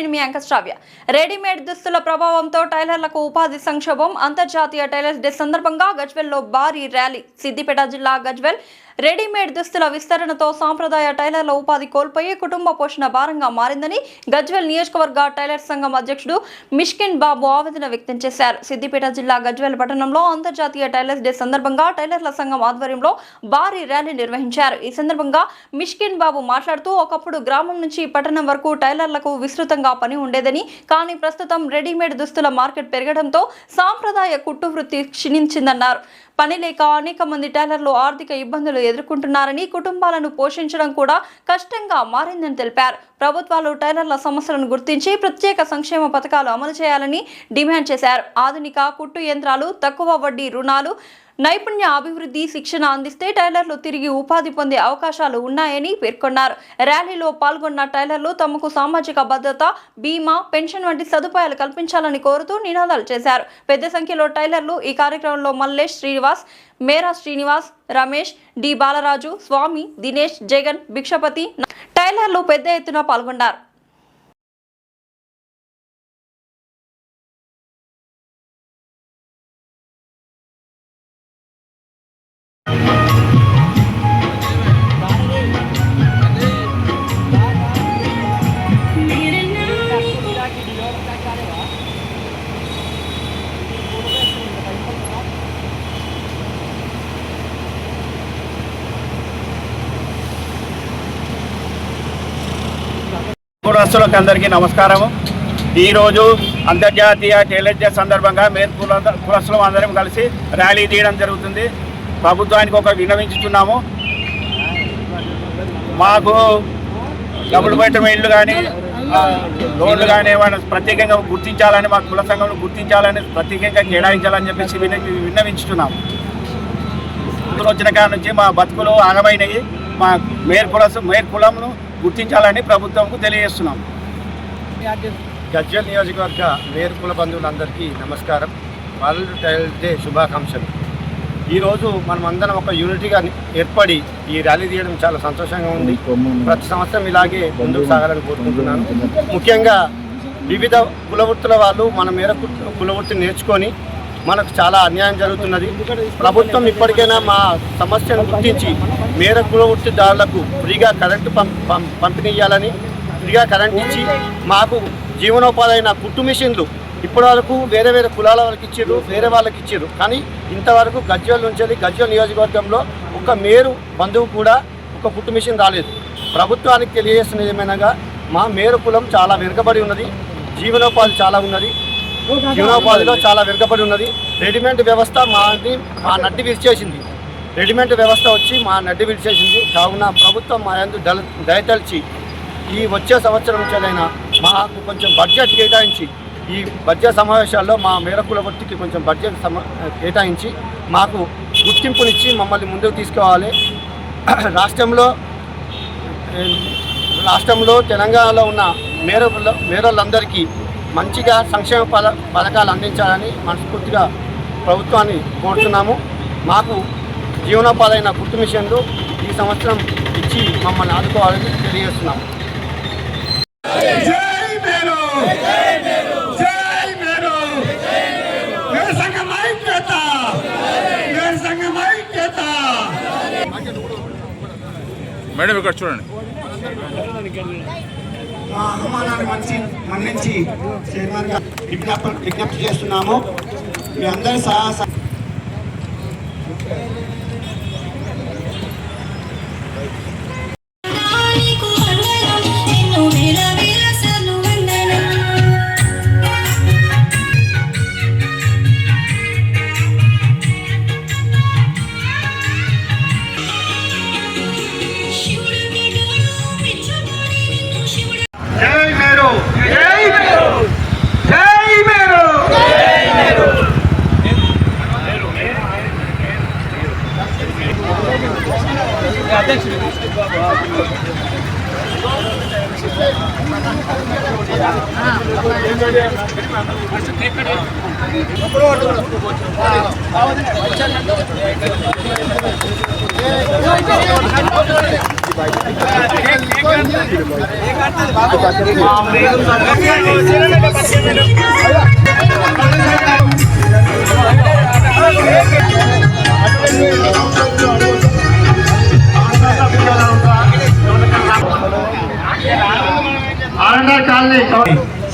నేను మీ యాంకర్ శ్రావ్య. రెడీమేడ్ దుస్తుల ప్రభావంతో టైలర్లకు ఉపాధి సంక్షోభం. అంతర్జాతీయ టైలర్స్ డే సందర్భంగా గజ్వేల్లో భారీ ర్యాలీ. సిద్దిపేట జిల్లా గజ్వేల్ రెడీమేడ్ దుస్తుల విస్తరణతో సాంప్రదాయ టైలర్ల ఉపాధి కోల్పోయి కుటుంబ పోషణ భారంగా మారిందని గజ్వేల్ నియోజకవర్గ టైలర్ సంఘం అధ్యక్షుడు మిష్కిన్ బాబు ఆవేదన వ్యక్తం చేశారు. సిద్దిపేట జిల్లా గజ్వేల్ పట్టణంలో అంతర్జాతీయ టైలర్స్ డే సందర్భంగా టైలర్ల సంఘం ఆధ్వర్యంలో భారీ ర్యాలీ నిర్వహించారు. ఈ సందర్భంగా మిష్కిన్ బాబు మాట్లాడుతూ ఒకప్పుడు గ్రామం నుంచి పట్టణం వరకు టైలర్లకు విస్తృతంగా పని ఉండేదని, కానీ ప్రస్తుతం రెడీమేడ్ దుస్తుల మార్కెట్ పెరగడంతో సాంప్రదాయ కుట్టు వృత్తి క్షీణించిందన్నారు. పని లేక అనేక మంది టైలర్లు ఆర్థిక ఇబ్బందులు ఎదుర్కొంటున్నారని, కుటుంబాలను పోషించడం కూడా కష్టంగా మారిందని తెలిపారు. ప్రభుత్వాలు టైలర్ల సమస్యలను గుర్తించి ప్రత్యేక సంక్షేమ పథకాలు అమలు చేయాలని డిమాండ్ చేశారు. ఆధునిక కుట్టు యంత్రాలు, తక్కువ వడ్డీ రుణాలు, నైపుణ్య అభివృద్ధి శిక్షణ అందిస్తే టైలర్లు తిరిగి ఉపాధి పొందే అవకాశాలు ఉన్నాయని పేర్కొన్నారు. ర్యాలీలో పాల్గొన్న టైలర్లు తమకు సామాజిక భద్రత, బీమా, పెన్షన్ వంటి సదుపాయాలు కల్పించాలని కోరుతూ నినాదాలు చేశారు. పెద్ద సంఖ్యలో టైలర్లు ఈ కార్యక్రమంలో మల్లేష్ శ్రీనివాస్, మేరా శ్రీనివాస్, రమేష్, డి బాలరాజు, స్వామి, దినేష్, జగన్, భిక్షపతి టైలర్లు పెద్ద ఎత్తున పాల్గొన్నారు. కులస్తులకు అందరికీ నమస్కారము. ఈరోజు అంతర్జాతీయ టైలర్స్ డే సందర్భంగా మేము కులస్తులం అందరం కలిసి ర్యాలీ తీయడం జరుగుతుంది. ప్రభుత్వానికి ఒక విన్నవించుతున్నాము. మాకు డబుల్ బెడ్రూమ్ ఇళ్ళు కానీ లోన్లు కానీ ఏమైనా ప్రత్యేకంగా గుర్తించాలని, మా కుల సంఘంలో గుర్తించాలని, ప్రత్యేకంగా కేటాయించాలని చెప్పేసి విన్నవించుతున్నాము. వచ్చిన కాడ నుంచి మా బతుకులు ఆగమైనవి. మా మేర్ కులంను గుర్తించాలని ప్రభుత్వంకు తెలియజేస్తున్నాం. గజ్వేల్ నియోజకవర్గ మేర్ కుల బంధువులందరికీ నమస్కారం. వరల్డ్ టైలర్స్ డే శుభాకాంక్షలు. ఈరోజు మనమందరం ఒక యూనిటీగా ఏర్పడి ఈ ర్యాలీ తీయడం చాలా సంతోషంగా ఉంది. ప్రతి సంవత్సరం ఇలాగే ముందుకు సాగాలని కోరుకుంటున్నాను. ముఖ్యంగా వివిధ కులవృత్తుల వాళ్ళు మన మేర కులవృత్తి నేర్చుకొని మనకు చాలా అన్యాయం జరుగుతున్నది. ప్రభుత్వం ఇప్పటికైనా మా సమస్యను గుర్తించి మేర కులవృత్తిదారులకు ఫ్రీగా కరెంటు పంపిణీ ఇవ్వాలని, ఫ్రీగా కరెంట్ ఇచ్చి మాకు జీవనోపాధి అయిన కుట్టు మిషన్లు ఇప్పటివరకు వేరే వేరే కులాల వాళ్ళకి ఇచ్చారు, వేరే వాళ్ళకి ఇచ్చారు. కానీ ఇంతవరకు గజ్వేల్ నుంచి గజ్వేల్ నియోజకవర్గంలో ఒక మేరు బంధువు కూడా ఒక కుట్టు మిషన్ రాలేదు. ప్రభుత్వానికి తెలియజేస్తున్నది ఏమైనాగా మా మేరు కులం చాలా వెనుకబడి ఉన్నది. జీవనోపాధి చాలా ఉన్నది. జీవనోపాధిలో చాలా వెనుకబడి ఉన్నది. రెడీమేడ్ వ్యవస్థ మా నడ్డి విరిచేసింది. రెడీమేడ్ వ్యవస్థ వచ్చి మా నడ్డి విరిచేసింది. కావున ప్రభుత్వం మా యందు దయతలిచి ఈ వచ్చే సంవత్సరం నుంచైనా మాకు కొంచెం బడ్జెట్ కేటాయించి, ఈ బడ్జెట్ సమావేశాల్లో మా మేరకుల వృత్తికి కొంచెం బడ్జెట్ కేటాయించి మాకు గుర్తింపునిచ్చి మమ్మల్ని ముందుకు తీసుకోవాలి. రాష్ట్రంలో తెలంగాణలో ఉన్న మేరోళ్ళందరికీ మంచిగా సంక్షేమ పథకాలు అందించాలని మనస్ఫూర్తిగా ప్రభుత్వాన్ని కోరుతున్నాము. మాకు జీవనోపాధి అయిన కుట్టు మిషన్లు ఈ సంవత్సరం ఇచ్చి మమ్మల్ని ఆదుకోవాలని తెలియజేస్తున్నాము. మేడం ఇక్కడ చూడండి. మా అనుమానాన్ని మన్నించి చైర్మన్గా విజ్ఞప్తి చేస్తున్నాము. మీ అందరి సహా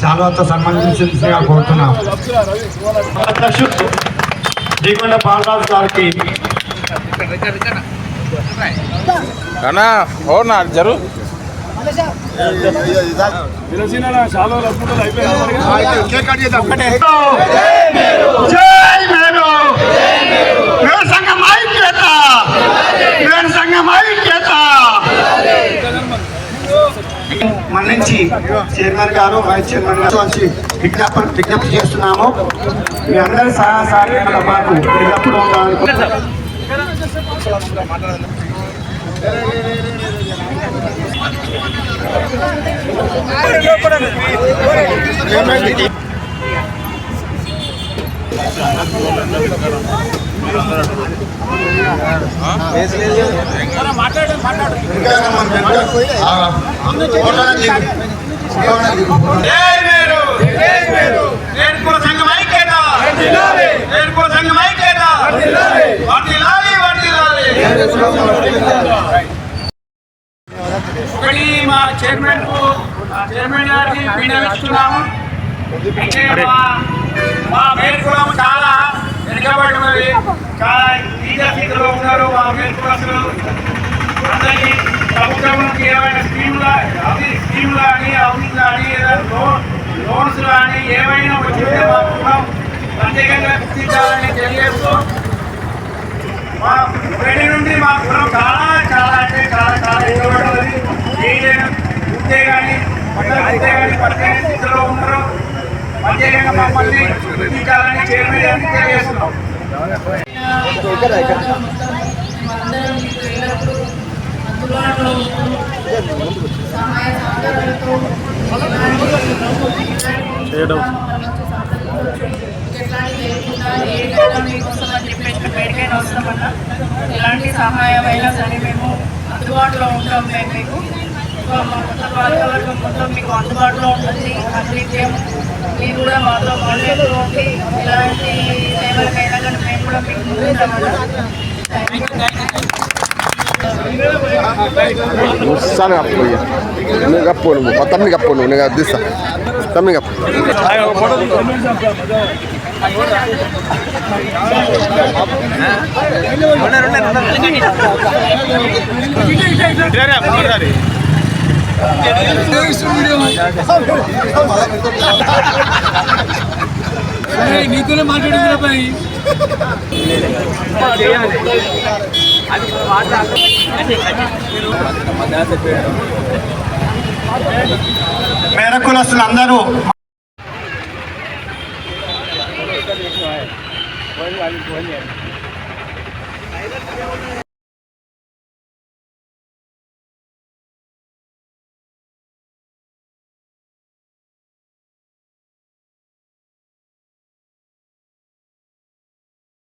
శాలువాతో సన్మానించాల్సిందిగా కోరుతున్నాం. అధ్యక్షుడు దిగుండ బాలరాజు గారికి అన్నా ఓనా జరు మన నుంచి చైర్మన్ గారు వైస్ చైర్మన్ గారు వచ్చి విజ్ఞప్తి చేస్తున్నాము. మీ అందరి సహాయ సహకారాలతో పాటు ఎల్లప్పుడూ ఉండాలనుకుంటున్నాం. ఒకటి మా చైర్మన్ గారికి విన్నవిస్తున్నాము. మా మేల్కులం చాలా వెనుకబడినది, చాలా ఈజ స్థితిలో ఉన్నారు. మా మేల్కులసులు అందరికీ ప్రభుత్వం నుంచి ఏమైనా స్కీములు కానీ హౌసింగ్ కానీ లోన్స్ కానీ ఏమైనా వచ్చింటే మా కులం ప్రత్యేకంగా గుర్తించాలని తెలియజేస్తూ మా వేడి నుండి మా కులం చాలా చాలా అంటే చాలా చాలా వెనుకబడినది. ఏదైనా గుర్తే కానీ ప్రత్యేక స్థితిలో ఉన్నారు. ప్రత్యేకంగా మమ్మల్ని గుర్తించాలని చైర్మన్ తెలియజేస్తున్నాం. ఎలాంటి సహాయం అయినా సరే మేము అందుబాటులో ఉంటాం. మేము మీకు మొత్తం మీకు అందుబాటులో ఉంటుంది. అనునిత్యం మీరు కూడా మాతో కాంటాక్ట్లో ఉండి ఎలాంటి సేవలకైనా కానీ మేము కూడా మీకు ముందుంటామన్నా. కప్పు నువ్వు తమ్మి కప్పు నువ్వు నేను తీస్తా తమ్మి కప్పు నీతోనే మాట్లాడుతున్నా మేరకులస్తులు అందరూ Bueno,